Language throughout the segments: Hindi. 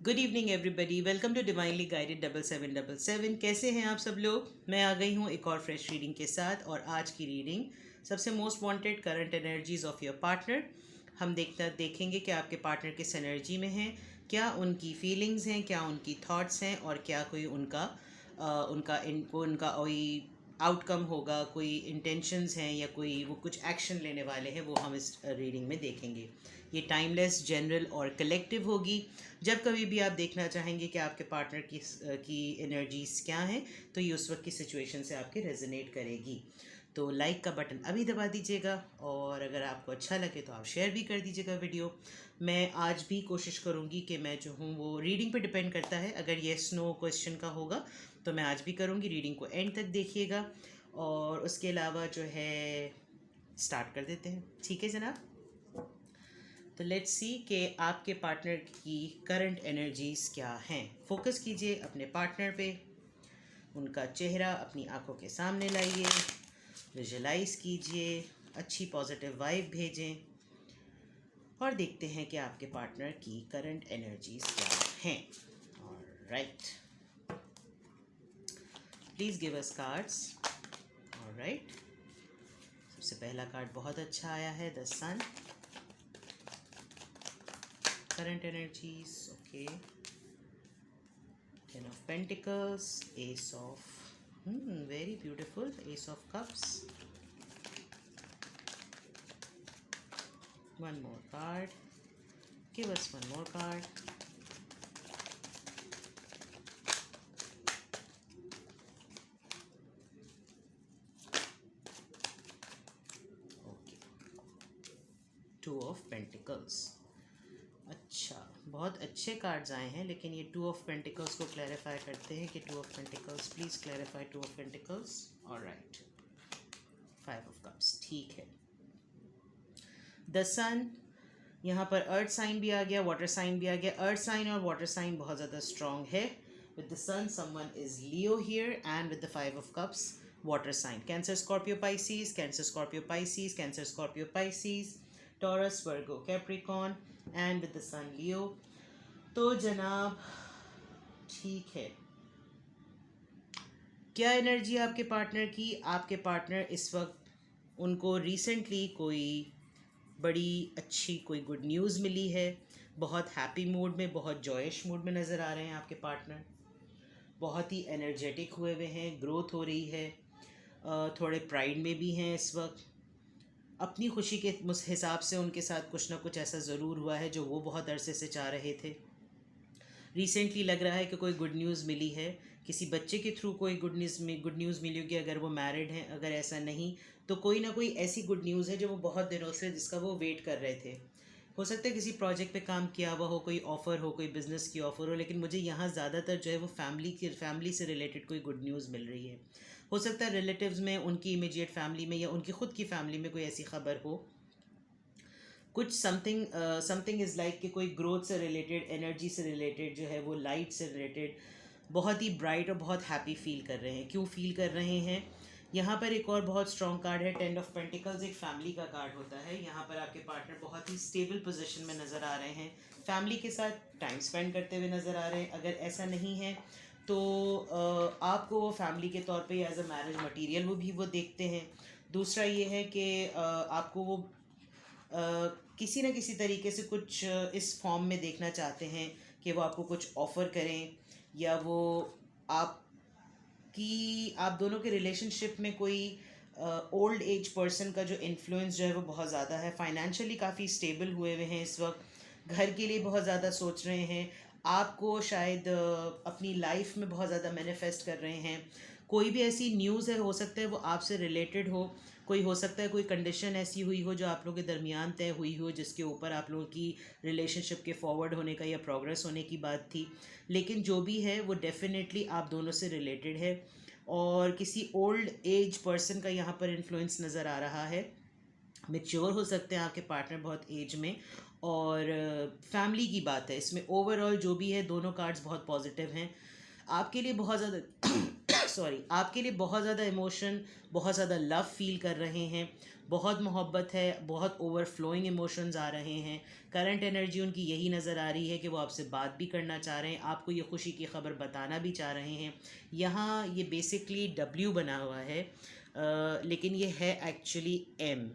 Good evening everybody, welcome to divinely guided 7777। कैसे हैं आप सब लोग? मैं आ गई हूँ एक और फ्रेश रीडिंग के साथ। और आज की रीडिंग सबसे most wanted current energies of your partner. हम देखेंगे कि आपके पार्टनर किस एनर्जी में हैं, क्या उनकी फीलिंग्स हैं, क्या उनकी थॉट्स हैं, और क्या कोई उनका कोई आउटकम होगा, कोई इंटेंशंस हैं या कोई वो कुछ एक्शन लेने वाले हैं, वो हम इस रीडिंग में देखेंगे। ये टाइमलेस, जनरल और कलेक्टिव होगी। जब कभी भी आप देखना चाहेंगे कि आपके पार्टनर की एनर्जीज क्या हैं, तो ये उस वक्त की सिचुएशन से आपके रेजोनेट करेगी। तो लाइक का बटन अभी दबा दीजिएगा, और अगर आपको अच्छा लगे तो आप शेयर भी कर दीजिएगा वीडियो। मैं आज भी कोशिश करूँगी कि मैं जो हूँ वो रीडिंग पे डिपेंड करता है। अगर येस नो क्वेश्चन का होगा तो मैं आज भी करूँगी। रीडिंग को एंड तक देखिएगा। और उसके अलावा जो है स्टार्ट कर देते हैं, ठीक है जनाब? तो लेट्स सी कि आपके पार्टनर की करंट एनर्जीज क्या हैं। फोकस कीजिए अपने पार्टनर पे, उनका चेहरा अपनी आंखों के सामने लाइए, विजुलाइज कीजिए, अच्छी पॉजिटिव वाइब भेजें, और देखते हैं कि आपके पार्टनर की करंट एनर्जीज क्या हैं। Alright, please give us cards. Alright, सबसे पहला कार्ड बहुत अच्छा आया है, the sun. Current energies, okay. Ten of Pentacles, Ace of, very beautiful, Ace of Cups. One more card. Give us one more card. Okay. Two of Pentacles. अच्छा, बहुत अच्छे कार्ड्स आए हैं, लेकिन ये टू ऑफ पेंटिकल्स को क्लैरिफाई करते हैं कि two of pentacles, please clarify two of pentacles. Alright, five of cups, ठीक है। द सन, यहाँ पर अर्थ साइन भी आ गया, वाटर साइन भी आ गया। अर्थ साइन और वाटर साइन बहुत ज़्यादा स्ट्रॉन्ग है। With the sun someone is Leo here, and with the five of cups water sign. Cancer, Scorpio, Pisces, Cancer, Scorpio, Pisces, Cancer, Scorpio, Pisces, Taurus, Virgo, Capricorn, and with the sun Leo. तो जनाब ठीक है, क्या एनर्जी आपके पार्टनर की? आपके पार्टनर इस वक्त, उनको रिसेंटली कोई बड़ी अच्छी कोई गुड न्यूज़ मिली है। बहुत हैप्पी मूड में, बहुत जॉयश मूड में नज़र आ रहे हैं आपके पार्टनर। बहुत ही एनर्जेटिक हुए हुए हैं, ग्रोथ हो रही है, थोड़े प्राइड में भी हैं इस वक्त। अपनी खुशी के हिसाब से उनके साथ कुछ ना कुछ ऐसा ज़रूर हुआ है जो वो बहुत अरसे से चाह रहे थे। रिसेंटली लग रहा है कि कोई गुड न्यूज़ मिली है, किसी बच्चे के थ्रू कोई गुड न्यूज़ मिली होगी अगर वो मैरिड हैं। अगर ऐसा नहीं तो कोई ना कोई ऐसी गुड न्यूज़ है जो वो बहुत दिनों से, जिसका वो वेट कर रहे थे। हो सकता है किसी प्रोजेक्ट पे काम किया हुआ हो, कोई ऑफ़र हो, कोई बिज़नेस की ऑफ़र हो, लेकिन मुझे यहाँ ज़्यादातर जो है वो फैमिली से रिलेटेड कोई गुड न्यूज़ मिल रही है। हो सकता है रिलेटिव्स में, उनकी इमीडिएट फैमिली में, या उनकी ख़ुद की फैमिली में कोई ऐसी खबर हो। कुछ समथिंग इज़ लाइक कि कोई ग्रोथ से रिलेटेड, एनर्जी से रिलेटेड जो है वो, लाइट से रिलेटेड बहुत ही ब्राइट और बहुत हैप्पी फील कर रहे हैं। क्यों फील कर रहे हैं? यहाँ पर एक और बहुत स्ट्रॉन्ग कार्ड है, टेन ऑफ पेंटिकल्स। एक फैमिली का कार्ड होता है। यहाँ पर आपके पार्टनर बहुत ही स्टेबल पोजीशन में नज़र आ रहे हैं, फैमिली के साथ टाइम स्पेंड करते हुए नज़र आ रहे हैं। अगर ऐसा नहीं है तो आपको वो फैमिली के तौर पे एज अ मैरिज मटीरियल वो देखते हैं। दूसरा ये है कि आपको वो किसी न किसी तरीके से कुछ इस फॉर्म में देखना चाहते हैं कि वो आपको कुछ ऑफ़र करें, या वो आप दोनों के रिलेशनशिप में कोई ओल्ड एज पर्सन का जो इन्फ्लुएंस जो है वो बहुत ज़्यादा है। फाइनेंशियली काफ़ी स्टेबल हुए हुए हैं इस वक्त, घर के लिए बहुत ज़्यादा सोच रहे हैं, आपको शायद अपनी लाइफ में बहुत ज़्यादा मैनिफेस्ट कर रहे हैं। कोई भी ऐसी न्यूज़ है, हो सकता है वो आपसे रिलेटेड हो, कोई हो सकता है कोई कंडीशन ऐसी हुई हो जो आप लोगों के दरमियान तय हुई हो, जिसके ऊपर आप लोगों की रिलेशनशिप के फॉरवर्ड होने का या प्रोग्रेस होने की बात थी। लेकिन जो भी है वो डेफिनेटली आप दोनों से रिलेटेड है, और किसी ओल्ड एज पर्सन का यहाँ पर इन्फ्लुएंस नज़र आ रहा है। मैच्योर हो सकते हैं आपके पार्टनर बहुत एज में, और फैमिली की बात है इसमें। ओवरऑल जो भी है, दोनों कार्ड्स बहुत पॉजिटिव हैं आपके लिए। बहुत ज़्यादा सॉरी, आपके लिए बहुत ज़्यादा इमोशन, बहुत ज़्यादा लव फील कर रहे हैं, बहुत मोहब्बत है, बहुत ओवरफ्लोइंग इमोशंस आ रहे हैं। करंट एनर्जी उनकी यही नज़र आ रही है कि वो आपसे बात भी करना चाह रहे हैं, आपको ये खुशी की खबर बताना भी चाह रहे हैं। यहाँ ये बेसिकली डब्ल्यू बना हुआ है, लेकिन ये है एक्चुअली एम,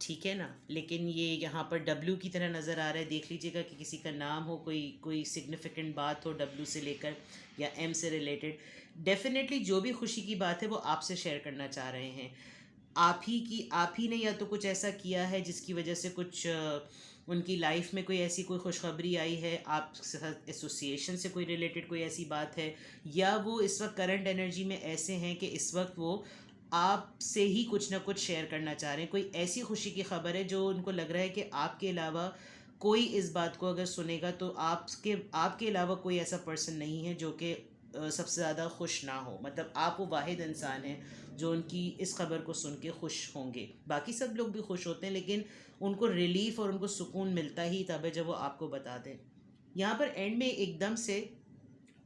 ठीक है ना। लेकिन ये यहाँ पर डब्ल्यू की तरह नज़र आ रहा है। देख लीजिएगा कि किसी का नाम हो, कोई सिग्निफिकेंट बात हो डब्ल्यू से लेकर या एम से रिलेटेड। डेफिनेटली जो भी खुशी की बात है वो आपसे शेयर करना चाह रहे हैं। आप ही ने या तो कुछ ऐसा किया है जिसकी वजह से कुछ उनकी लाइफ में कोई ऐसी कोई खुशखबरी आई है, आप एसोसिएशन से कोई रिलेटेड कोई ऐसी बात है, या वो इस वक्त करंट एनर्जी में ऐसे हैं कि इस वक्त वो आपसे ही कुछ ना कुछ शेयर करना चाह रहे हैं। कोई ऐसी खुशी की खबर है जो उनको लग रहा है कि आपके अलावा कोई इस बात को अगर सुनेगा तो आपके अलावा कोई ऐसा पर्सन नहीं है जो कि सबसे ज़्यादा खुश ना हो। मतलब आप वो वाहिद इंसान हैं जो उनकी इस खबर को सुन के खुश होंगे। बाकी सब लोग भी खुश होते हैं, लेकिन उनको रिलीफ और उनको सुकून मिलता ही तब है जब वो आपको बता दें। यहाँ पर एंड में एकदम से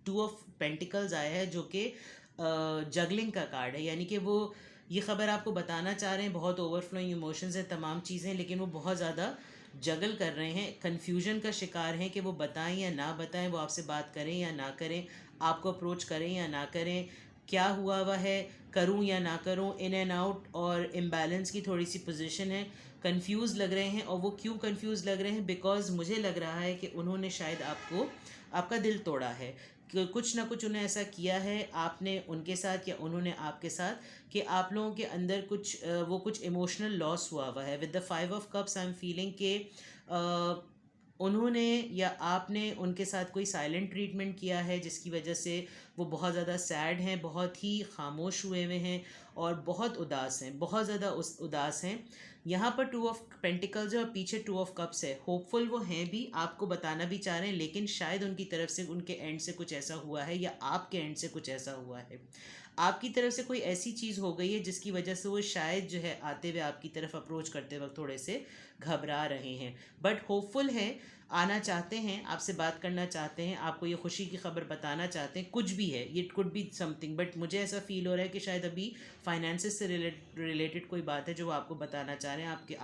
2 ऑफ पेंटिकल्स आया है जो कि जगलिंग का कार्ड है, यानी कि वो ये ख़बर आपको बताना चाह रहे हैं, बहुत ओवरफ्लोइंग इमोशंस हैं, तमाम चीज़ें, लेकिन वो बहुत ज़्यादा जगल कर रहे हैं, कन्फ्यूजन का शिकार हैं कि वो बताएं या ना बताएं, वो आपसे बात करें या ना करें, आपको अप्रोच करें या ना करें, क्या हुआ है, करूं या ना करूं, इन एंड आउट और इम्बैलेंस की थोड़ी सी पोजीशन है, कंफ्यूज लग रहे हैं। और वो क्यों कंफ्यूज लग रहे हैं? बिकॉज मुझे लग रहा है कि उन्होंने शायद आपका दिल तोड़ा है, कि कुछ ना कुछ उन्हें ऐसा किया है आपने उनके साथ या उन्होंने आपके साथ, कि आप लोगों के अंदर कुछ इमोशनल लॉस हुआ है। With the 5 of cups I am feeling के उन्होंने या आपने उनके साथ कोई साइलेंट ट्रीटमेंट किया है जिसकी वजह से वो बहुत ज़्यादा सैड हैं, बहुत ही खामोश हुए हुए हैं और बहुत उदास हैं, बहुत ज़्यादा उदास हैं। यहाँ पर 2 ऑफ पेंटिकल्स है और पीछे 2 ऑफ कप्स है। होपफुल वो हैं भी, आपको बताना भी चाह रहे हैं, लेकिन शायद उनकी तरफ से उनके एंड से कुछ ऐसा हुआ है या आपके एंड से कुछ ऐसा हुआ है, आपकी तरफ से कोई ऐसी चीज़ हो गई है जिसकी वजह से वो शायद जो है आते हुए आपकी तरफ अप्रोच करते वक्त थोड़े से घबरा रहे हैं, बट होपफुल हैं, आना चाहते हैं, आपसे बात करना चाहते हैं, आपको ये खुशी की खबर बताना चाहते हैं। कुछ भी है, ये कुड बी समथिंग, बट मुझे ऐसा फील हो रहा है कि शायद अभी फाइनेंसेस से रिलेटेड कोई बात है जो वो आपको बताना चाह रहे हैं,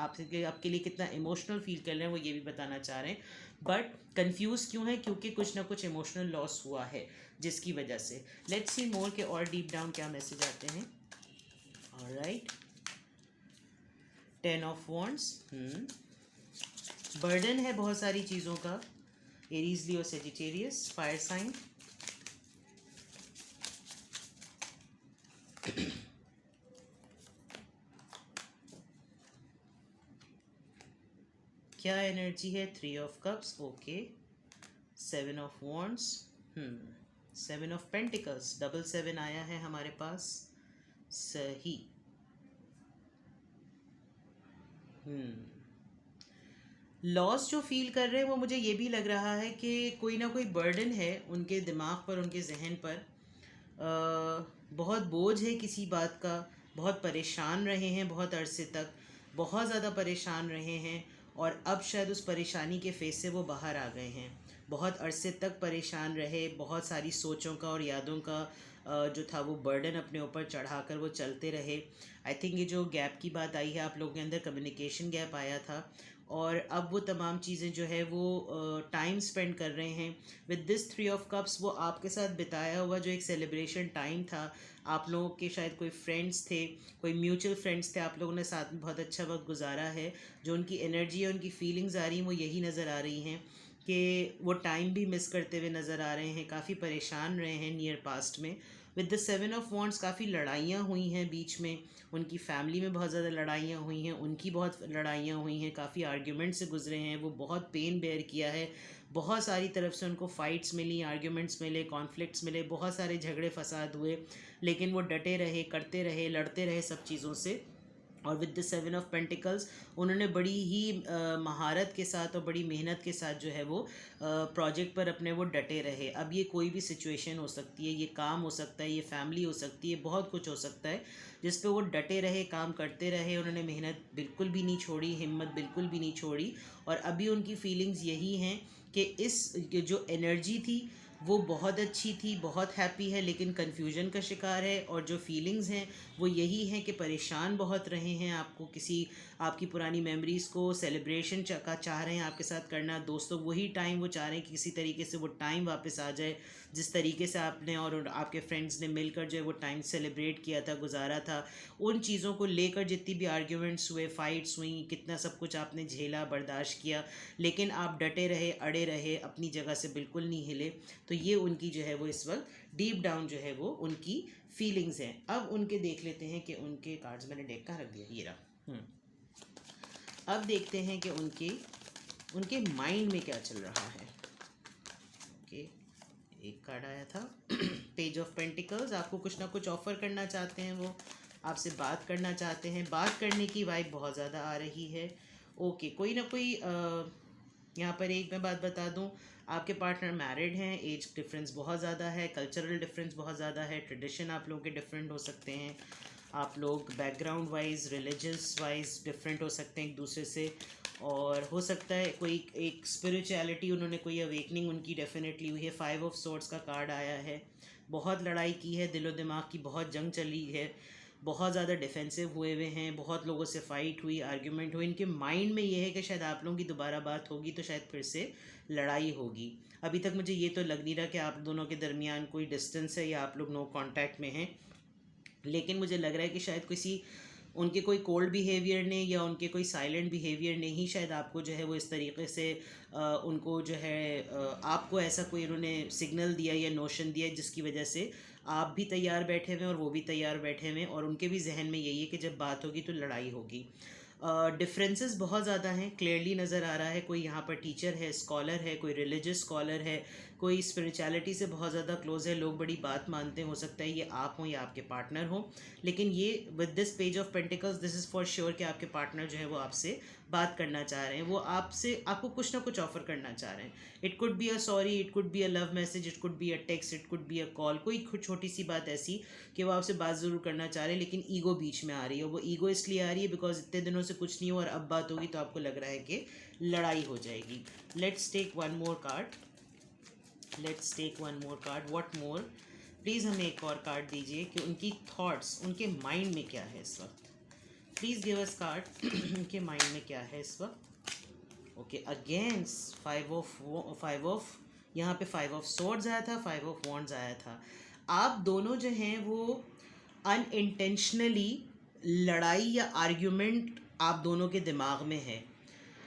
आपके लिए कितना इमोशनल फील कर रहे हैं वो ये भी बताना चाह रहे हैं। बट कंफ्यूज क्यों है? क्योंकि कुछ ना कुछ इमोशनल लॉस हुआ है जिसकी वजह से। लेट्स सी मोर के और डीप डाउन क्या मैसेज आते हैं। ऑलराइट, 10 ऑफ वॉन्ड्स, बर्डन है बहुत सारी चीज़ों का, एरीज, लियो, सेजिटेरियस, फायर साइन। क्या एनर्जी है? 3 of cups, okay, 7 of wands, 7 of pentacles, double 7 आया है हमारे पास, सही। लॉस जो फील कर रहे हैं वो मुझे ये भी लग रहा है कि कोई ना कोई बर्डन है उनके दिमाग पर, उनके जहन पर, बहुत बोझ है किसी बात का, बहुत परेशान रहे हैं बहुत अरसे तक, बहुत ज़्यादा परेशान रहे हैं और अब शायद उस परेशानी के फेस से वो बाहर आ गए हैं। बहुत अरसे तक परेशान रहे, बहुत सारी सोचों का और यादों का जो था वो बर्डन अपने ऊपर चढ़ाकर वो चलते रहे। आई थिंक ये जो गैप की बात आई है, आप लोगों के अंदर कम्युनिकेशन गैप आया था और अब वो तमाम चीज़ें जो है वो टाइम स्पेंड कर रहे हैं विद दिस 3 ऑफ कप्स। वो आपके साथ बिताया हुआ जो एक सेलिब्रेशन टाइम था, आप लोगों के शायद कोई फ्रेंड्स थे, कोई म्यूचुअल फ्रेंड्स थे, आप लोगों ने साथ में बहुत अच्छा वक्त गुजारा है। जो उनकी एनर्जी है, उनकी फीलिंग्स आ रही हैं वो यही नज़र आ रही हैं कि वो टाइम भी मिस करते हुए नज़र आ रहे हैं, काफ़ी परेशान रहे हैं नियर पास्ट में। विद द 7 ऑफ वॉन्ड्स काफ़ी लड़ाइयाँ हुई हैं बीच में, उनकी फैमिली में बहुत ज़्यादा लड़ाइयाँ हुई हैं, उनकी बहुत लड़ाइयाँ हुई हैं, काफ़ी आर्ग्यूमेंट से गुजरे हैं, वो बहुत पेन बेयर किया है, बहुत सारी तरफ से उनको फाइट्स मिली, आर्ग्यूमेंट्स मिले, कॉन्फ्लिक्ट्स मिले, बहुत सारे झगड़े फसाद हुए, लेकिन वो डटे रहे, करते रहे, लड़ते रहे सब चीज़ों से। और विद द 7 ऑफ पेंटिकल्स उन्होंने बड़ी ही महारत के साथ और बड़ी मेहनत के साथ जो है वो प्रोजेक्ट पर अपने वो डटे रहे। अब ये कोई भी सिचुएशन हो सकती है, ये काम हो सकता है, ये फैमिली हो सकती है, बहुत कुछ हो सकता है जिस पे वो डटे रहे, काम करते रहे, उन्होंने मेहनत बिल्कुल भी नहीं छोड़ी, हिम्मत बिल्कुल भी नहीं छोड़ी। और अभी उनकी फीलिंग्स यही हैं कि इस जो एनर्जी थी वो बहुत अच्छी थी, बहुत हैप्पी है, लेकिन कन्फ्यूजन का शिकार है। और जो फीलिंग्स हैं वो यही हैं कि परेशान बहुत रहे हैं, आपको किसी आपकी पुरानी मेमोरीज़ को सेलिब्रेशन का चाह रहे हैं आपके साथ करना। दोस्तों वही टाइम वो चाह रहे हैं कि किसी तरीके से वो टाइम वापस आ जाए, जिस तरीके से आपने और आपके फ्रेंड्स ने मिलकर जो है वो टाइम सेलिब्रेट किया था, गुजारा था। उन चीज़ों को लेकर जितनी भी आर्ग्यूमेंट्स हुए, फाइट्स हुई, कितना सब कुछ आपने झेला, बर्दाश्त किया, लेकिन आप डटे रहे, अड़े रहे, अपनी जगह से बिल्कुल नहीं हिले। तो ये उनकी जो है वो इस वक्त डीप डाउन जो है वो उनकी फीलिंग्स हैं। अब उनके देख लेते हैं कि उनके कार्ड्स मैंने डेक कहाँ रख दिया, ये रहा। अब देखते हैं कि उनके उनके माइंड में क्या चल रहा है। ओके, एक कार्ड आया था पेज ऑफ पेंटिकल्स। आपको कुछ ना कुछ ऑफर करना चाहते हैं, वो आपसे बात करना चाहते हैं, बात करने की वाइब बहुत ज़्यादा आ रही है। ओके, कोई ना कोई यहाँ पर एक मैं बात बता दूँ, आपके पार्टनर मैरिड हैं, एज डिफरेंस बहुत ज़्यादा है, कल्चरल डिफरेंस बहुत ज़्यादा है, ट्रेडिशन आप लोगों के डिफरेंट हो सकते हैं, आप लोग background wise, religious wise different हो सकते हैं एक दूसरे से। और हो सकता है कोई एक स्पिरिचुअलिटी, उन्होंने कोई अवेकनिंग उनकी डेफिनेटली हुई है। 5 ऑफ सोर्ड्स का कार्ड आया है। बहुत लड़ाई की है, दिलो दिमाग की बहुत जंग चली है, बहुत ज़्यादा डिफेंसिव हुए हुए हैं, बहुत लोगों से फ़ाइट हुई, आर्ग्यूमेंट हुई। इनके माइंड में ये है कि शायद आप लोगों की दोबारा बात होगी तो शायद फिर से लड़ाई होगी। अभी तक मुझे ये तो लग नहीं रहा कि आप दोनों के दरमियान कोई डिस्टेंस है या आप लोग नो कांटेक्ट में हैं, लेकिन मुझे लग रहा है कि शायद किसी उनके कोई कोल्ड बिहेवियर ने या उनके कोई साइलेंट बिहेवियर ने ही शायद आपको जो है वो इस तरीके से उनको जो है आपको ऐसा कोई उन्होंने सिग्नल दिया या नोशन दिया जिसकी वजह से आप भी तैयार बैठे हुए हैं और वो भी तैयार बैठे हुए हैं, और उनके भी जहन में यही है कि जब बात होगी तो लड़ाई होगी। डिफरेंसेस बहुत ज़्यादा हैं, क्लियरली नज़र आ रहा है। कोई यहाँ पर टीचर है, स्कॉलर है, कोई रिलीजियस स्कॉलर है, कोई स्पिरिचुअलिटी से बहुत ज़्यादा क्लोज है, लोग बड़ी बात मानते हैं। हो सकता है ये आप हों या आपके पार्टनर हो, लेकिन ये with this page of pentacles this is for sure कि आपके पार्टनर जो है वो आपसे बात करना चाह रहे हैं, वो आपसे आपको कुछ ना कुछ ऑफर करना चाह रहे हैं। It could be a sorry, it could be a love message, it could be a text, it could be a call, कोई छोटी सी बात ऐसी कि वो आपसे बात ज़रूर करना चाह रहे हैं, लेकिन ईगो बीच में आ रही है। वो ईगो इसलिए आ रही है बिकॉज इतने दिनों से कुछ नहीं हो और अब बात होगी तो आपको लग रहा है कि लड़ाई हो जाएगी। Let's take one more card, let's take one more card. What more, please हमें एक और कार्ड दीजिए कि उनकी थॉट्स, उनके माइंड में क्या है इस वक्त। प्लीज़ गिव अस कार्ड उनके माइंड में क्या है इस वक्त। ओके, अगेंस्ट फाइव ऑफ यहाँ पे 5 ऑफ सोर्ड्स आया था, 5 ऑफ वॉन्ड्स आया था। आप दोनों जो हैं वो अनइंटेंशनली लड़ाई या आर्ग्यूमेंट आप दोनों के दिमाग में है,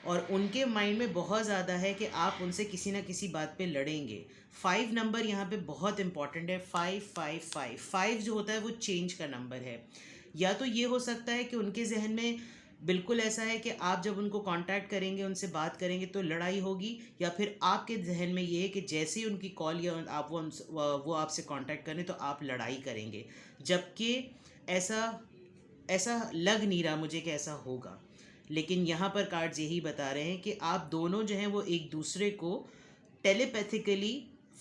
और उनके माइंड में बहुत ज़्यादा है कि आप उनसे किसी ना किसी बात पे लड़ेंगे। 5 नंबर यहाँ पे बहुत इंपॉर्टेंट है। 5 जो होता है वो चेंज का नंबर है। या तो ये हो सकता है कि उनके जहन में बिल्कुल ऐसा है कि आप जब उनको कांटेक्ट करेंगे, उनसे बात करेंगे तो लड़ाई होगी, या फिर आपके जहन में ये है कि जैसे ही उनकी कॉल या आप वो आपसे कांटेक्ट करें तो आप लड़ाई करेंगे, जबकि ऐसा ऐसा लग नहीं रहा मुझे कि ऐसा होगा। लेकिन यहाँ पर कार्ड्स यही बता रहे हैं कि आप दोनों जो हैं वो एक दूसरे को टेलीपैथिकली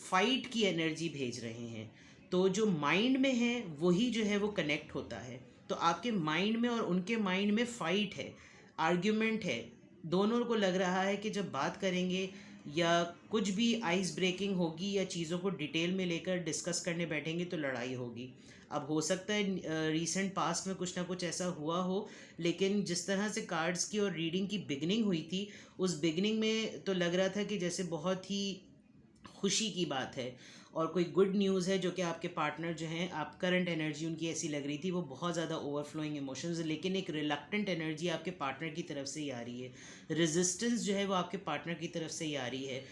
फाइट की एनर्जी भेज रहे हैं। तो जो माइंड में है वही जो है वो कनेक्ट होता है। तो आपके माइंड में और उनके माइंड में फाइट है, आर्ग्यूमेंट है। दोनों को लग रहा है कि जब बात करेंगे या कुछ भी आइस ब्रेकिंग होगी या चीज़ों को डिटेल में लेकर डिस्कस करने बैठेंगे तो लड़ाई होगी। अब हो सकता है रीसेंट पास्ट में कुछ ना कुछ ऐसा हुआ हो, लेकिन जिस तरह से कार्ड्स की और रीडिंग की बिगनिंग हुई थी, उस बिगनिंग में तो लग रहा था कि जैसे बहुत ही खुशी की बात है और कोई गुड न्यूज़ है, जो कि आपके पार्टनर जो हैं, आप करंट एनर्जी उनकी ऐसी लग रही थी वो बहुत ज़्यादा ओवरफ्लोइंग इमोशंस, लेकिन एक रिलक्टेंट एनर्जी आपके पार्टनर की तरफ से ही आ रही है। रेजिस्टेंस जो है वो आपके पार्टनर की तरफ से ही आ रही है,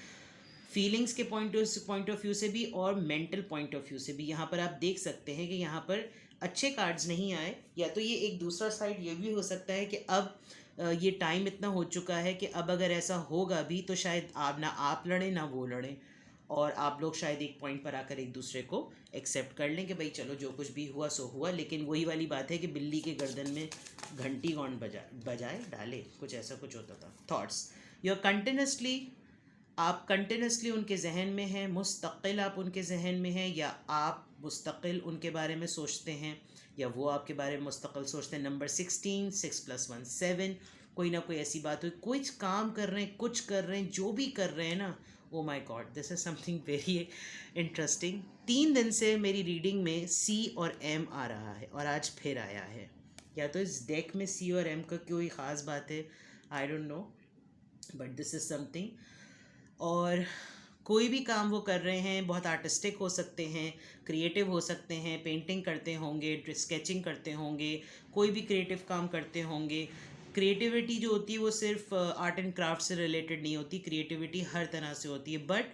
फीलिंग्स के पॉइंट ऑफ व्यू से भी और मेंटल पॉइंट ऑफ व्यू से भी। यहाँ पर आप देख सकते हैं कि यहाँ पर अच्छे कार्ड्स नहीं आए। या तो ये एक दूसरा साइड ये भी हो सकता है कि अब ये टाइम इतना हो चुका है कि अब अगर ऐसा होगा भी तो शायद आप लड़ें ना वो लड़ें, और आप लोग शायद एक पॉइंट पर आकर एक दूसरे को एक्सेप्ट कर लें कि भाई चलो जो कुछ भी हुआ सो हुआ। लेकिन वही वाली बात है कि बिल्ली के गर्दन में घंटी कौन बजाए डाले, कुछ ऐसा कुछ होता था। थॉट्स यू कंटिन्यूसली, आप कंटिन्यूसली उनके जहन में हैं, मुस्तकिल आप उनके जहन में हैं, या आप मुस्तकिल उनके बारे में सोचते हैं या वो आपके बारे में मुस्तकिल सोचते हैं। नंबर 16, 6 + 1 7, कोई ना कोई ऐसी बात हुई, कुछ काम कर रहे हैं, कुछ कर रहे हैं, जो भी कर रहे हैं ना, oh my god, this is something very interesting. 3 दिन से मेरी रीडिंग में सी और एम आ रहा है और आज फिर आया है। या तो इस डेक में सी और एम का कोई ख़ास बात है, I don't know, but this is something. और कोई भी काम वो कर रहे हैं बहुत आर्टिस्टिक हो सकते हैं, क्रिएटिव हो सकते हैं, पेंटिंग करते होंगे, स्केचिंग करते होंगे, कोई भी क्रिएटिव काम करते होंगे। क्रिएटिविटी जो होती है वो सिर्फ आर्ट एंड क्राफ्ट से रिलेटेड नहीं होती, क्रिएटिविटी हर तरह से होती है, but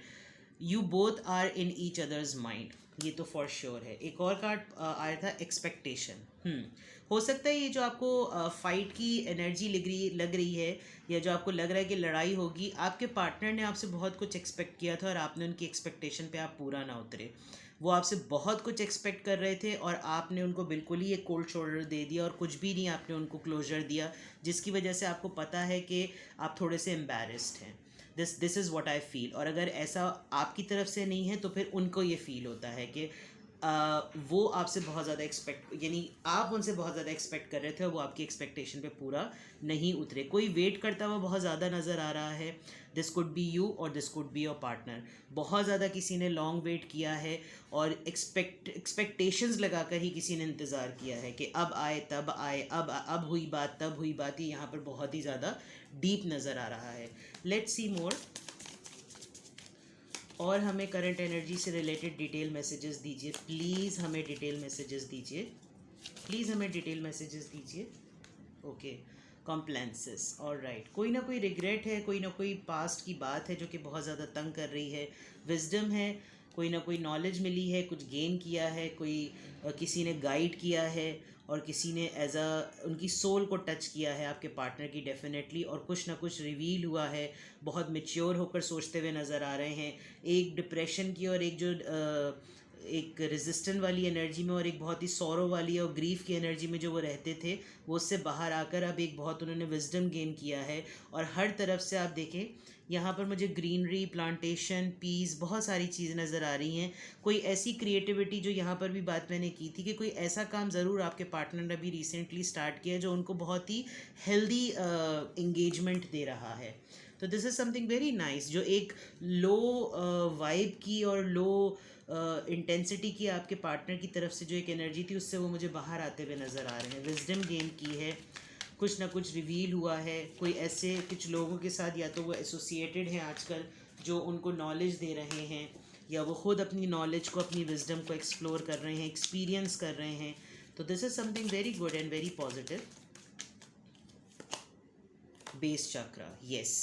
you both are in each others mind, ये तो फॉर श्योर है। एक और कार्ड आया था एक्सपेक्टेशन। हो सकता है ये जो आपको फाइट की एनर्जी लग रही है, या जो आपको लग रहा है कि लड़ाई होगी, आपके पार्टनर ने आपसे बहुत कुछ एक्सपेक्ट किया था और आपने उनकी एक्सपेक्टेशन पे आप पूरा ना उतरे। वो आपसे बहुत कुछ एक्सपेक्ट कर रहे थे और आपने उनको बिल्कुल ही एक कोल्ड शोल्डर दे दिया और कुछ भी नहीं आपने उनको क्लोजर दिया, जिसकी वजह से आपको पता है कि आप थोड़े से एम्बैरेस्ड हैं। This is what I feel. और अगर ऐसा आपकी तरफ से नहीं है तो फिर उनको ये फील होता है कि वो आपसे बहुत ज़्यादा यानी आप उनसे बहुत ज़्यादा एक्सपेक्ट कर रहे थे और वो आपकी एक्सपेक्टेशन पे पूरा नहीं उतरे। कोई वेट करता हुआ बहुत ज़्यादा नज़र आ रहा है। दिस कुड बी यू और this could be your partner. बहुत ज़्यादा किसी ने लॉन्ग वेट किया है और एक्सपेक्टेशंस लगाकर ही किसी ने इंतज़ार किया है कि अब आए तब आए, अब हुई बात तब हुई बात। ये यहाँ पर बहुत ही ज़्यादा डीप नज़र आ रहा है। लेट्स सी मोर। और हमें करंट एनर्जी से रिलेटेड डिटेल मैसेजेस दीजिए प्लीज़, हमें डिटेल मैसेजेस दीजिए प्लीज़, हमें डिटेल मैसेजेस दीजिए। ओके, कॉम्प्लेंसेस, और राइट, कोई ना कोई रिग्रेट है, कोई ना कोई पास्ट की बात है जो कि बहुत ज़्यादा तंग कर रही है। विजडम है, कोई ना कोई नॉलेज मिली है, कुछ गेन किया है, किसी ने गाइड किया है और किसी ने उनकी सोल को टच किया है आपके पार्टनर की डेफिनेटली, और कुछ ना कुछ रिवील हुआ है। बहुत मैच्योर होकर सोचते हुए नज़र आ रहे हैं। एक डिप्रेशन की और एक रेजिस्टेंट वाली एनर्जी में और एक बहुत ही सौरो वाली और ग्रीफ की एनर्जी में जो वो रहते थे, वो उससे बाहर आकर अब एक बहुत उन्होंने विजडम गेन किया है। और हर तरफ से आप देखें, यहाँ पर मुझे ग्रीनरी, प्लांटेशन, पीस, बहुत सारी चीज़ें नज़र आ रही हैं। कोई ऐसी क्रिएटिविटी, जो यहाँ पर भी बात मैंने की थी कि कोई ऐसा काम ज़रूर आपके पार्टनर ने अभी रिसेंटली स्टार्ट किया है जो उनको बहुत ही हेल्दी इंगेजमेंट दे रहा है। तो this is something very nice. जो एक लो वाइब की और लो इंटेंसिटी की आपके पार्टनर की तरफ से जो एक एनर्जी थी, उससे वो मुझे बाहर आते हुए नज़र आ रहे हैं। विजडम गेन की है, कुछ ना कुछ रिवील हुआ है। कोई ऐसे कुछ लोगों के साथ या तो वो एसोसिएटेड हैं आजकल जो उनको नॉलेज दे रहे हैं, या वो खुद अपनी नॉलेज को, अपनी विजडम को एक्सप्लोर कर रहे हैं, एक्सपीरियंस कर रहे हैं। तो this is something very good and very positive. Base chakra, yes,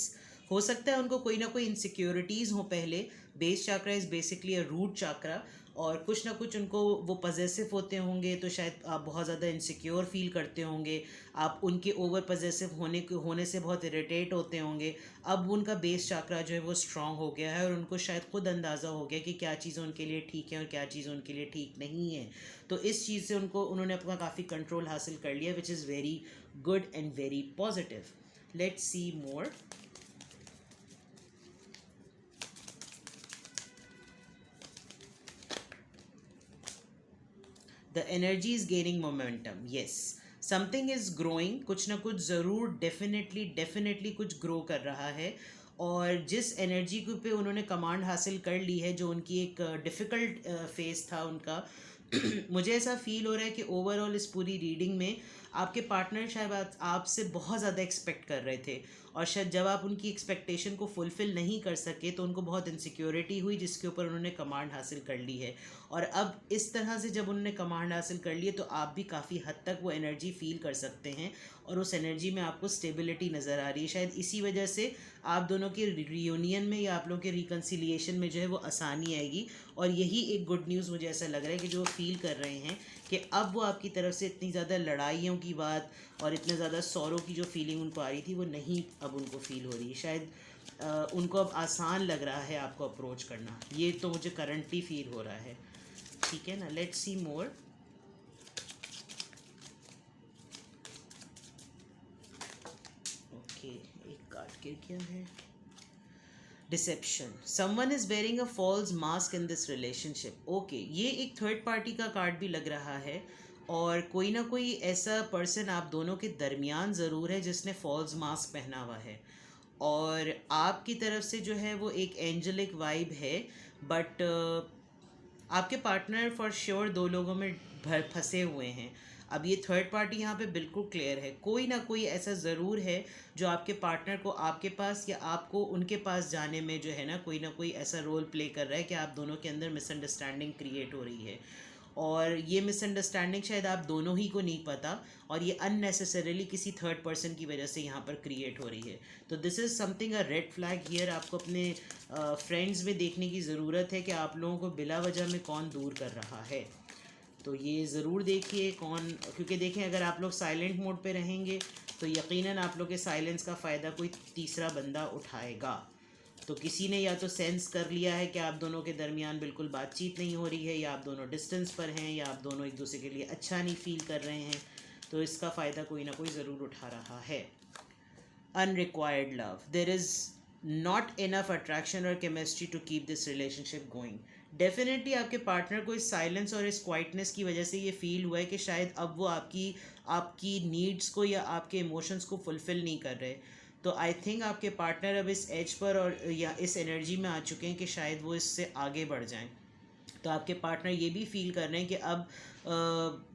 हो सकता है उनको कोई ना कोई इनसिक्योरिटीज़ हो पहले। Base chakra is basically a root chakra, और कुछ ना कुछ उनको वो पजेसिव होते होंगे, तो शायद आप बहुत ज़्यादा इनसिक्योर फील करते होंगे, आप उनके ओवर पजेसिव होने से बहुत इरिटेट होते होंगे। अब उनका बेस चक्रा जो है वो स्ट्रांग हो गया है और उनको शायद खुद अंदाज़ा हो गया कि क्या चीज़ उनके लिए ठीक है और क्या चीज़ उनके लिए ठीक नहीं है। तो इस चीज़ से उन्होंने अपना काफ़ी कंट्रोल हासिल कर लिया, which is very good and very positive. Let's see more. The energy is gaining momentum. Yes, something is growing. कुछ ना कुछ ज़रूर डेफिनेटली कुछ ग्रो कर रहा है। और जिस एनर्जी पे उन्होंने कमांड हासिल कर ली है, जो उनकी एक डिफ़िकल्ट फेस था उनका, मुझे ऐसा फील हो रहा है कि ओवरऑल इस पूरी रीडिंग में आपके पार्टनर शायद आपसे बहुत ज़्यादा एक्सपेक्ट कर रहे थे, और शायद जब आप उनकी एक्सपेक्टेशन को फुलफ़िल नहीं कर सके तो उनको बहुत इनसिक्योरिटी हुई, जिसके ऊपर उन्होंने कमांड हासिल कर ली है। और अब इस तरह से जब उन्होंने कमांड हासिल कर ली है, तो आप भी काफ़ी हद तक वो एनर्जी फील कर सकते हैं, और उस एनर्जी में आपको स्टेबिलिटी नज़र आ रही है। शायद इसी वजह से आप दोनों के रियूनियन में या आप लोगों के रिकन्सिलिएशन में जो है वो आसानी आएगी। और यही एक गुड न्यूज़ मुझे ऐसा लग रहा है कि जो फील कर रहे हैं कि अब वो आपकी तरफ से इतनी ज़्यादा लड़ाइयों की बात और इतने ज़्यादा सौरों की जो फीलिंग उनको आ रही थी, वो नहीं अब उनको फील हो रही है। शायद उनको अब आसान लग रहा है आपको अप्रोच करना। ये तो मुझे करंटली फील हो रहा है। ठीक है ना, लेट्स सी मोर। ओके, एक कार्ड गिर गया है। Deception, someone is wearing a false mask in this relationship. Okay, ये एक थर्ड पार्टी का कार्ड भी लग रहा है, और कोई ना कोई ऐसा पर्सन आप दोनों के दरमियान ज़रूर है जिसने फॉल्स मास्क पहना हुआ है। और आपकी तरफ से जो है वो एक एंजलिक वाइब है, बट आपके पार्टनर फॉर श्योर दो लोगों में फंसे हुए हैं। अब ये थर्ड पार्टी यहाँ पे बिल्कुल क्लियर है, कोई ना कोई ऐसा ज़रूर है जो आपके पार्टनर को आपके पास या आपको उनके पास जाने में जो है ना कोई ऐसा रोल प्ले कर रहा है कि आप दोनों के अंदर मिसअंडरस्टैंडिंग क्रिएट हो रही है। और ये मिसअंडरस्टैंडिंग शायद आप दोनों ही को नहीं पता, और ये अननेसेसरीली किसी थर्ड पर्सन की वजह से यहाँ पर क्रिएट हो रही है। तो this is something a red flag here. आपको अपने फ्रेंड्स में देखने की ज़रूरत है कि आप लोगों को बिला वजह में कौन दूर कर रहा है। तो ये ज़रूर देखिए कौन, क्योंकि देखें अगर आप लोग साइलेंट मोड पे रहेंगे तो यकीनन आप लोग के साइलेंस का फ़ायदा कोई तीसरा बंदा उठाएगा। तो किसी ने या तो सेंस कर लिया है कि आप दोनों के दरमियान बिल्कुल बातचीत नहीं हो रही है, या आप दोनों डिस्टेंस पर हैं, या आप दोनों एक दूसरे के लिए अच्छा नहीं फील कर रहे हैं, तो इसका फ़ायदा कोई ना कोई ज़रूर उठा रहा है। Unrequired love, there is not enough attraction और chemistry to keep this relationship going. Definitely आपके पार्टनर को इस साइलेंस और इस क्वाइटनेस की वजह से ये फील हुआ है कि शायद अब वो आपकी आपकी नीड्स को या आपके इमोशंस को फुलफ़िल नहीं कर रहे। तो आई थिंक आपके पार्टनर अब इस एज पर और या इस एनर्जी में आ चुके हैं कि शायद वो इससे आगे बढ़ जाएं। तो आपके पार्टनर ये भी फील कर रहे हैं कि अब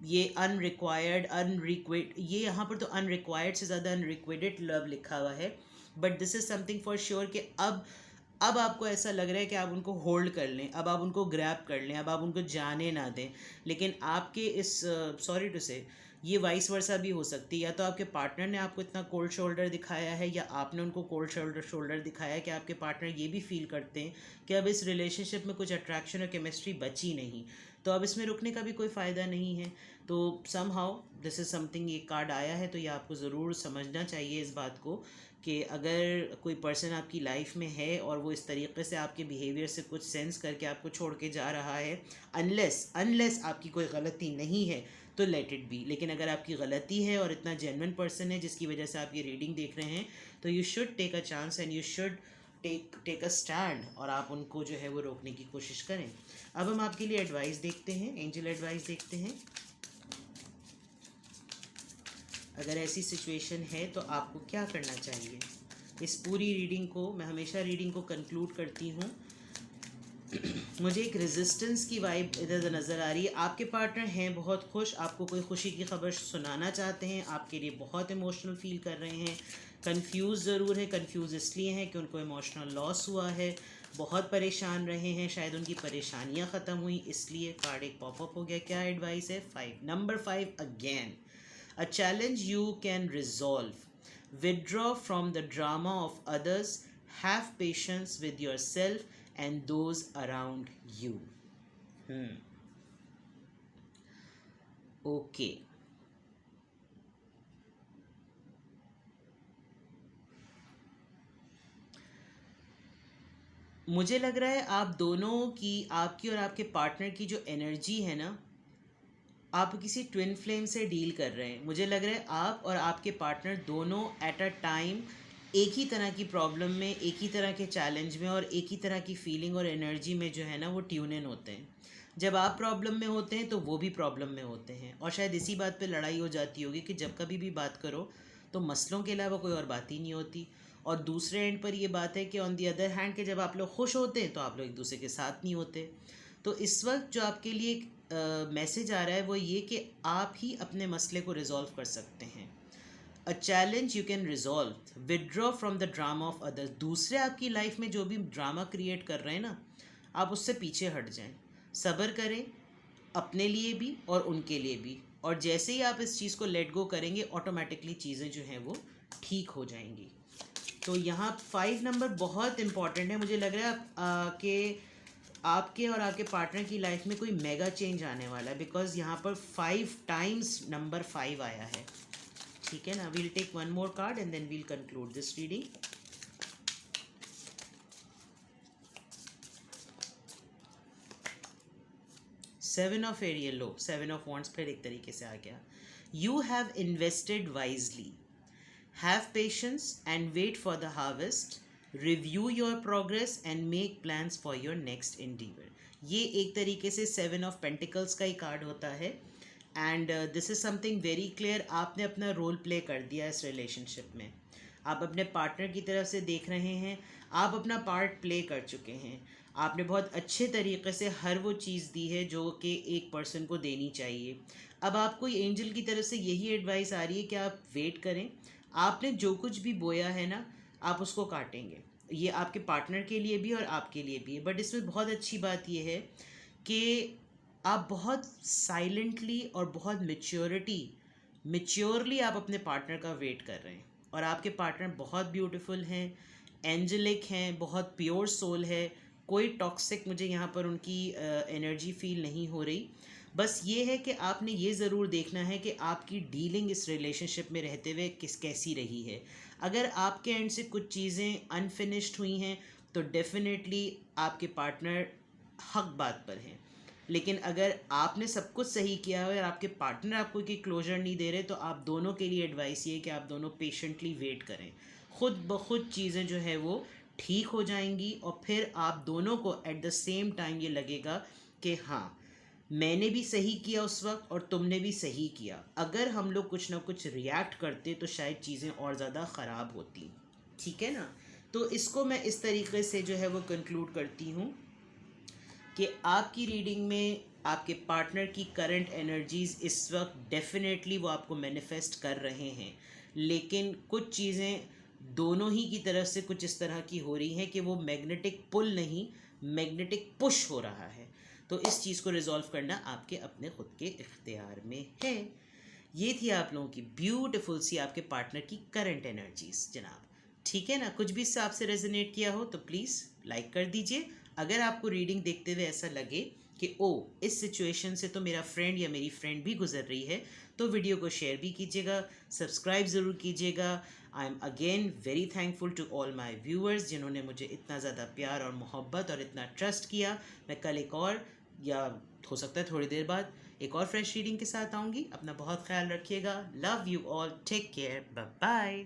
ये अनरिक्वायर्ड अनरिक्वेट, ये यहाँ पर तो अनरिक्वायर्ड से ज़्यादा अनरिक्वेटेड लव लिखा हुआ है, but this is something for sure कि अब आपको ऐसा लग रहा है कि आप उनको होल्ड कर लें, अब आप उनको ग्रैब कर लें, अब आप उनको जाने ना दें। लेकिन आपके इस सॉरी टू से ये वाइस वर्सा भी हो सकती है, या तो आपके पार्टनर ने आपको इतना कोल्ड शोल्डर दिखाया है या आपने उनको कोल्ड शोल्डर दिखाया है कि आपके पार्टनर ये भी फील करते हैं कि अब इस रिलेशनशिप में कुछ अट्रैक्शन और केमिस्ट्री बची नहीं, तो अब इसमें रुकने का भी कोई फ़ायदा नहीं है। तो somehow this is something, ये कार्ड आया है तो ये आपको ज़रूर समझना चाहिए इस बात को कि अगर कोई पर्सन आपकी लाइफ में है और वो इस तरीके से आपके बिहेवियर से कुछ सेंस करके आपको छोड़ के जा रहा है, अनलेस आपकी कोई गलती नहीं है तो लेट इट बी। लेकिन अगर आपकी गलती है और इतना जेन्युइन पर्सन है जिसकी वजह से आप ये रीडिंग देख रहे हैं, तो you should take a chance and you should take a stand, और आप उनको जो है वो रोकने की कोशिश करें। अब हम आपके लिए एडवाइस देखते हैं, एंजल एडवाइस देखते हैं। अगर ऐसी सिचुएशन है तो आपको क्या करना चाहिए। इस पूरी रीडिंग को, मैं हमेशा रीडिंग को कंक्लूड करती हूँ, मुझे एक रेजिस्टेंस की वाइब इधर नज़र आ रही है। आपके पार्टनर हैं बहुत खुश, आपको कोई खुशी की खबर सुनाना चाहते हैं, आपके लिए बहुत इमोशनल फील कर रहे हैं, कंफ्यूज ज़रूर है। कंफ्यूज इसलिए हैं कि उनको इमोशनल लॉस हुआ है, बहुत परेशान रहे हैं, शायद उनकी परेशानियां ख़त्म हुई इसलिए कार्ड एक पॉपअप हो गया। क्या एडवाइस है? 5 number 5 again, a challenge you can resolve. Withdraw from the drama of others. Have patience with yourself and those around you. Okay. मुझे लग रहा है आप दोनों की, आपकी और आपके पार्टनर की जो एनर्जी है ना, आप किसी ट्विन फ्लेम से डील कर रहे हैं। मुझे लग रहा है आप और आपके पार्टनर दोनों एट अ टाइम एक ही तरह की प्रॉब्लम में, एक ही तरह के चैलेंज में और एक ही तरह की फीलिंग और एनर्जी में जो है ना वो ट्यून इन होते हैं। जब आप प्रॉब्लम में होते हैं तो वो भी प्रॉब्लम में होते हैं, और शायद इसी बात पे लड़ाई हो जाती होगी कि जब कभी भी बात करो तो मसलों के अलावा कोई और बात ही नहीं होती। और दूसरे एंड पर ये बात है कि ऑन दी अदर हैंड कि जब आप लोग खुश होते हैं तो आप लोग एक दूसरे के साथ नहीं होते। तो इस वक्त जो आपके लिए मैसेज आ रहा है वो ये कि आप ही अपने मसले को रिजॉल्व कर सकते हैं। A challenge you can resolve, withdraw from the drama of others. दूसरे आपकी लाइफ में जो भी ड्रामा क्रिएट कर रहे हैं ना, आप उससे पीछे हट जाएं, सब्र करें अपने लिए भी और उनके लिए भी, और जैसे ही आप इस चीज़ को लेट गो करेंगे ऑटोमेटिकली चीज़ें जो हैं वो ठीक हो जाएंगी। तो यहाँ 5 नंबर बहुत इंपॉर्टेंट है। मुझे लग रहा है कि आपके और आपके पार्टनर की लाइफ में कोई मेगा चेंज आने वाला है, बिकॉज यहाँ पर 5 टाइम्स नंबर 5 आया है। ठीक है ना, we'll take one more card and then we'll conclude this reading. Seven of aerial low, 7 of wands फिर एक तरीके से आ गया। You have invested wisely, have patience and wait for the harvest, review your progress and make plans for your next endeavour. ये एक तरीके से 7 ऑफ पेंटिकल्स का ही कार्ड होता है, and this is something very clear. आपने अपना रोल प्ले कर दिया इस रिलेशनशिप में, आप अपने पार्टनर की तरफ से देख रहे हैं, आप अपना पार्ट प्ले कर चुके हैं। आपने बहुत अच्छे तरीके से हर वो चीज़ दी है जो कि एक पर्सन को देनी चाहिए। अब आपको एंजल की तरफ से यही एडवाइस आ रही है कि आप वेट करें। आपने जो कुछ भी बोया है ना, आप उसको काटेंगे। ये आपके पार्टनर के लिए भी और आपके लिए भी है। बट इसमें बहुत अच्छी बात यह है कि आप बहुत साइलेंटली और बहुत मेच्योरली आप अपने पार्टनर का वेट कर रहे हैं। और आपके पार्टनर बहुत ब्यूटीफुल हैं, एंजेलिक हैं, बहुत प्योर सोल है। कोई टॉक्सिक मुझे यहाँ पर उनकी एनर्जी फील नहीं हो रही। बस ये है कि आपने ये ज़रूर देखना है कि आपकी डीलिंग इस रिलेशनशिप में रहते हुए कैसी रही है। अगर आपके एंड से कुछ चीज़ें अनफिनिश्ड हुई हैं तो डेफिनेटली आपके पार्टनर हक बात पर हैं। लेकिन अगर आपने सब कुछ सही किया है और आपके पार्टनर आपको कोई क्लोजर नहीं दे रहे, तो आप दोनों के लिए एडवाइस ये है कि आप दोनों पेशेंटली वेट करें। खुद ब खुद चीज़ें जो है वो ठीक हो जाएंगी और फिर आप दोनों को एट द सेम टाइम ये लगेगा कि हाँ, मैंने भी सही किया उस वक्त और तुमने भी सही किया। अगर हम लोग कुछ ना कुछ रिएक्ट करते तो शायद चीज़ें और ज़्यादा ख़राब होती। ठीक है ना? तो इसको मैं इस तरीके से जो है वो कंक्लूड करती हूँ कि आपकी रीडिंग में आपके पार्टनर की करंट एनर्जीज़ इस वक्त डेफिनेटली वो आपको मैनिफेस्ट कर रहे हैं। लेकिन कुछ चीज़ें दोनों ही की तरफ से कुछ इस तरह की हो रही हैं कि वो मैग्नेटिक पुल नहीं, मैग्नेटिक पुश हो रहा है। तो इस चीज़ को रिजॉल्व करना आपके अपने खुद के इख्तियार में है। ये थी आप लोगों की ब्यूटीफुल सी आपके पार्टनर की करंट एनर्जीज जनाब। ठीक है ना? कुछ भी इससे आपसे रेजोनेट किया हो तो प्लीज़ लाइक कर दीजिए। अगर आपको रीडिंग देखते हुए ऐसा लगे कि ओ, इस सिचुएशन से तो मेरा फ्रेंड या मेरी फ्रेंड भी गुजर रही है, तो वीडियो को शेयर भी कीजिएगा, सब्सक्राइब ज़रूर कीजिएगा। I am again very thankful to all my viewers जिन्होंने मुझे इतना ज़्यादा प्यार और मोहब्बत और इतना ट्रस्ट किया। मैं कल एक और, या हो सकता है थोड़ी देर बाद, एक और फ्रेश रीडिंग के साथ आऊँगी। अपना बहुत ख्याल रखिएगा। Love you all, take care, bye bye.